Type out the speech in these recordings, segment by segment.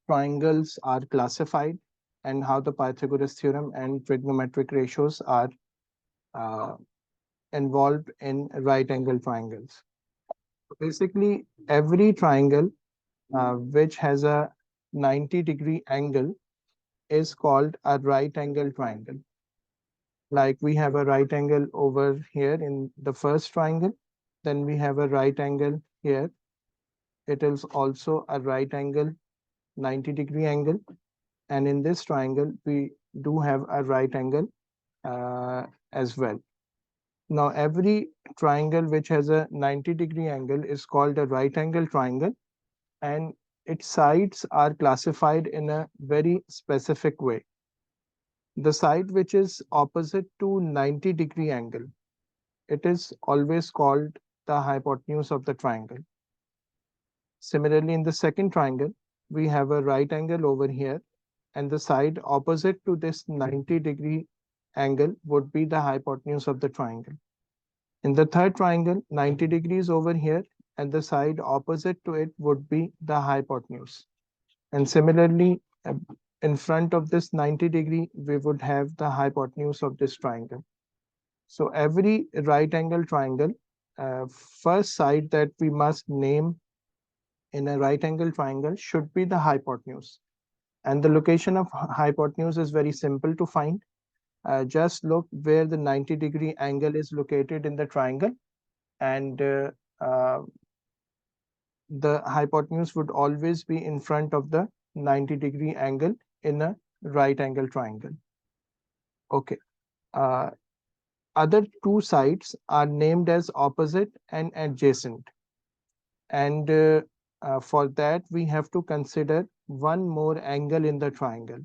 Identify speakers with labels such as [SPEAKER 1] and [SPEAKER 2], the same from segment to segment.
[SPEAKER 1] triangles are classified and how the Pythagoras theorem and trigonometric ratios are uh, involved in right angle triangles. Basically, every triangle which has a 90-degree angle is called a right angle triangle. Like we have a right angle over here in the first triangle, then we have a right angle here. It is also a right angle, 90-degree angle. And in this triangle, we do have a right angle as well. Now, every triangle which has a 90-degree angle is called a right angle triangle, and its sides are classified in a very specific way. The side which is opposite to 90-degree angle, it is always called the hypotenuse of the triangle. Similarly, in the second triangle, we have a right angle over here, and the side opposite to this 90-degree angle would be the hypotenuse of the triangle. In the third triangle, 90 degrees over here, and the side opposite to it would be the hypotenuse. And similarly, in front of this 90-degree, we would have the hypotenuse of this triangle. So every right angle triangle, first side that we must name in a right angle triangle should be the hypotenuse. And the location of hypotenuse is very simple to find. Just look where the 90-degree angle is located in the triangle, and the hypotenuse would always be in front of the 90-degree angle in a right angle triangle. Okay. Other two sides are named as opposite and adjacent. And for that, we have to consider one more angle in the triangle.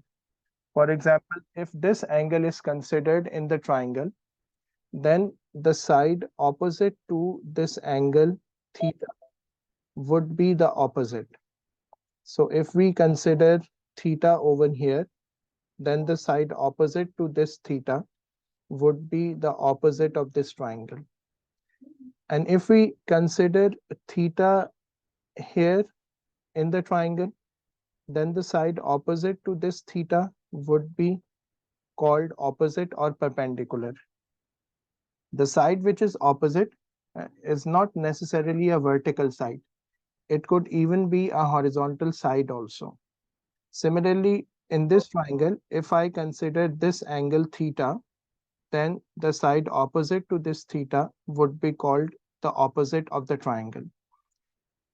[SPEAKER 1] For example, if this angle is considered in the triangle, then the side opposite to this angle theta would be the opposite. So if we consider theta over here, then the side opposite to this theta would be the opposite of this triangle. And if we consider theta here in the triangle, then the side opposite to this theta would be called opposite or perpendicular. The side which is opposite is not necessarily a vertical side. It could even be a horizontal side also. Similarly, in this triangle, if I consider this angle theta, then the side opposite to this theta would be called the opposite of the triangle.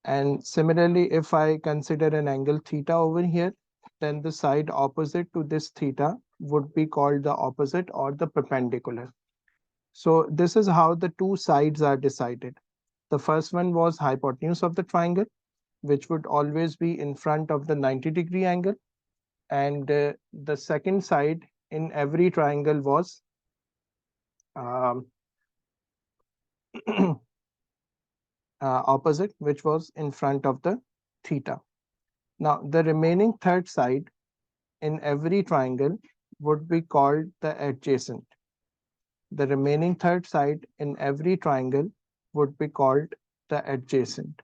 [SPEAKER 1] And similarly, if I consider an angle theta over here, then the side opposite to this theta would be called the opposite or the perpendicular. So this is how the two sides are decided. The first one was hypotenuse of the triangle, which would always be in front of the 90-degree angle. And the second side in every triangle was opposite, which was in front of the theta. Now, the remaining third side in every triangle would be called the adjacent. The remaining third side in every triangle would be called the adjacent.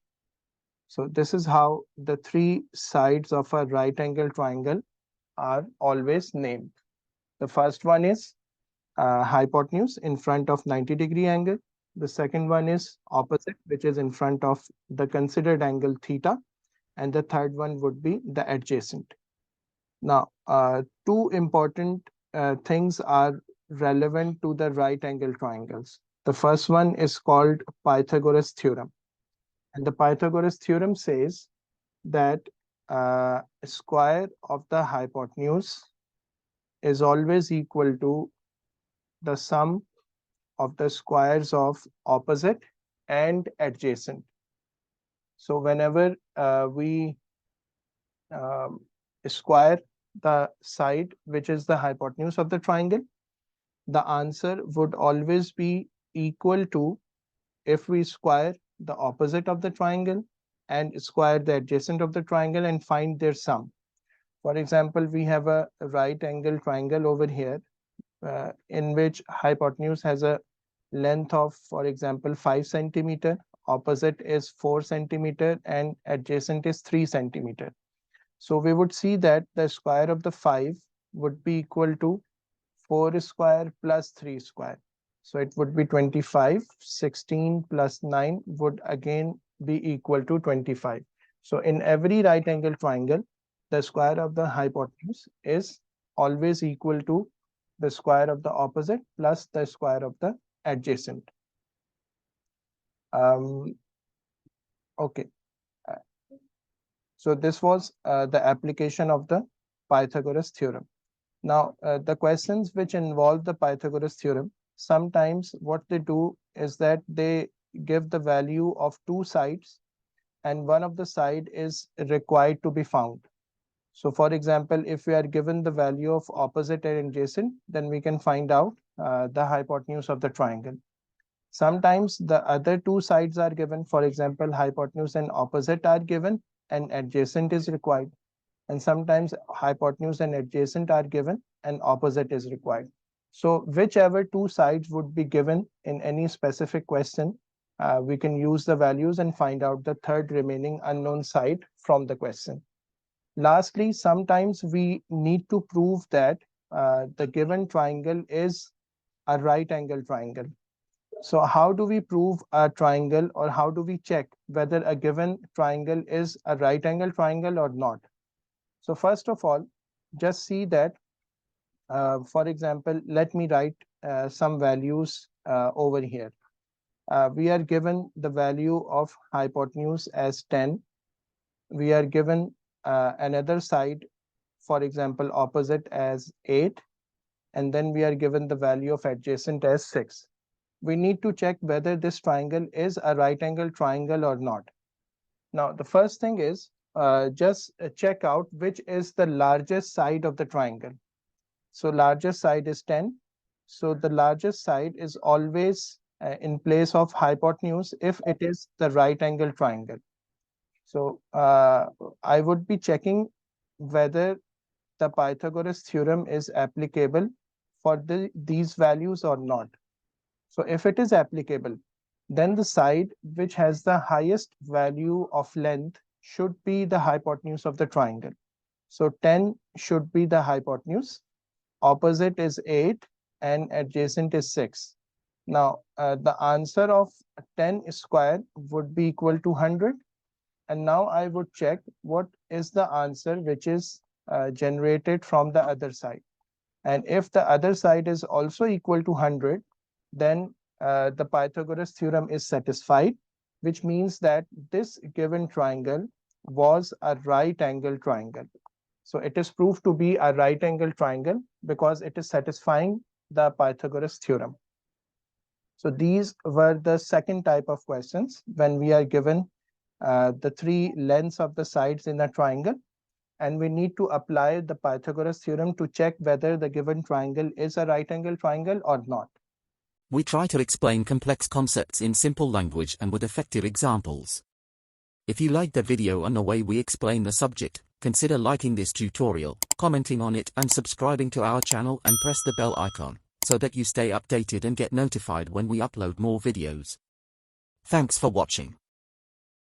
[SPEAKER 1] So this is how the three sides of a right angle triangle are always named. The first one is hypotenuse in front of 90-degree angle. The second one is opposite, which is in front of the considered angle theta. And the third one would be the adjacent. Now, two important things are relevant to the right angle triangles. The first one is called Pythagoras Theorem. And the Pythagoras Theorem says that square of the hypotenuse is always equal to the sum of the squares of opposite and adjacent. So whenever we square the side which is the hypotenuse of the triangle, the answer would always be equal to if we square the opposite of the triangle and square the adjacent of the triangle and find their sum. For example, we have a right angle triangle over here in which hypotenuse has a length of, for example, 5 centimeter, opposite is 4 centimeter and adjacent is 3 centimeter. So we would see that the square of the 5 would be equal to 4 square plus 3 square. So it would be 25. 16 plus 9 would again be equal to 25. So in every right angle triangle, the square of the hypotenuse is always equal to the square of the opposite plus the square of the adjacent. Okay. So this was the application of the Pythagoras theorem. Now, the questions which involve the Pythagoras theorem, sometimes what they do is that they give the value of two sides and one of the side is required to be found. So for example, if we are given the value of opposite and adjacent, then we can find out the hypotenuse of the triangle. Sometimes the other two sides are given, for example, hypotenuse and opposite are given and adjacent is required. And sometimes hypotenuse and adjacent are given and opposite is required. So whichever two sides would be given in any specific question, we can use the values and find out the third remaining unknown side from the question. Lastly, sometimes we need to prove that the given triangle is a right angle triangle. So how do we prove a triangle, or how do we check whether a given triangle is a right angle triangle or not? So first of all, just see that, for example, let me write some values over here. We are given the value of hypotenuse as 10. We are given another side, for example, opposite as 8. And then we are given the value of adjacent as 6. We need to check whether this triangle is a right angle triangle or not. Now, the first thing is just check out which is the largest side of the triangle. So largest side is 10. So the largest side is always in place of hypotenuse if it is the right angle triangle. So I would be checking whether the Pythagoras theorem is applicable for these values or not. So if it is applicable, then the side which has the highest value of length should be the hypotenuse of the triangle. So 10 should be the hypotenuse, opposite is 8, and adjacent is 6. Now, the answer of 10 square would be equal to 100. And now I would check what is the answer which is generated from the other side. And if the other side is also equal to 100, then the Pythagoras theorem is satisfied, which means that this given triangle was a right angle triangle. So it is proved to be a right angle triangle because it is satisfying the Pythagoras theorem. So these were the second type of questions when we are given the three lengths of the sides in a triangle, and we need to apply the Pythagoras theorem to check whether the given triangle is a right angle triangle or not.
[SPEAKER 2] We try to explain complex concepts in simple language and with effective examples. If you like the video and the way we explain the subject, consider liking this tutorial, commenting on it and subscribing to our channel and press the bell icon, so that you stay updated and get notified when we upload more videos. Thanks for watching.